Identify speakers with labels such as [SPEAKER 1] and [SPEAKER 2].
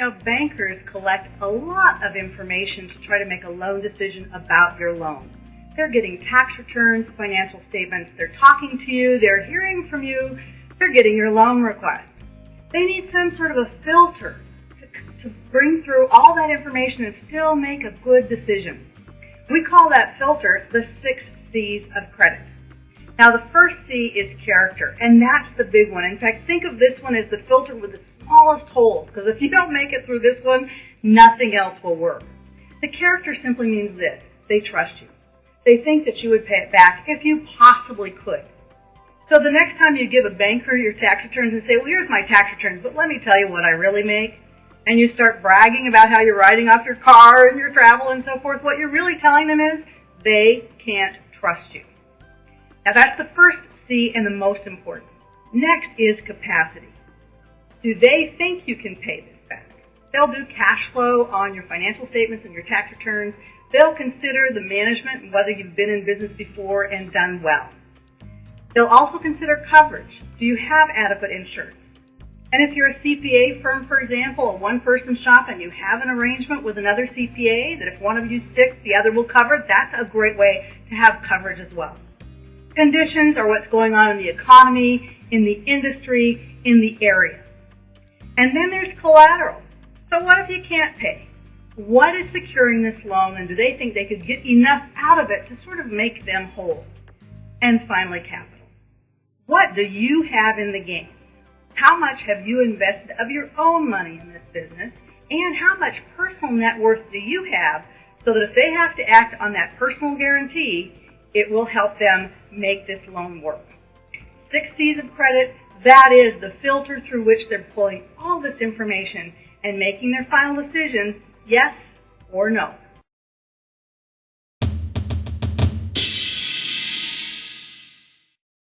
[SPEAKER 1] Now, bankers collect a lot of information to try to make a loan decision about your loan. They're getting tax returns, financial statements, they're talking to you, they're hearing from you, they're getting your loan request. They need some sort of a filter to bring through all that information and still make a good decision. We call that filter the 6 C's of credit. Now, the first C is character, and that's the big one. In fact, think of this one as the filter with the smallest holes, because if you don't make it through this one, nothing else will work. The character simply means this: they trust you. They think that you would pay it back if you possibly could. So the next time you give a banker your tax returns and say, well, here's my tax returns, but let me tell you what I really make, and you start bragging about how you're writing off your car and your travel and so forth, what you're really telling them is they can't trust you. Now, that's the first C and the most important. Next is capacity. Do they think you can pay this back? They'll do cash flow on your financial statements and your tax returns. They'll consider the management and whether you've been in business before and done well. They'll also consider coverage. Do you have adequate insurance? And if you're a CPA firm, for example, a one-person shop, and you have an arrangement with another CPA that if one of you sticks, the other will cover, that's a great way to have coverage as well. Conditions are what's going on in the economy, in the industry, in the area. And then there's collateral. So what if you can't pay? What is securing this loan, and do they think they could get enough out of it to sort of make them whole? And finally, capital. What do you have in the game? How much have you invested of your own money in this business? And how much personal net worth do you have so that if they have to act on that personal guarantee, it will help them make this loan work? 6 C's of credit, that is the filter through which they're pulling all this information and making their final decision, yes or no.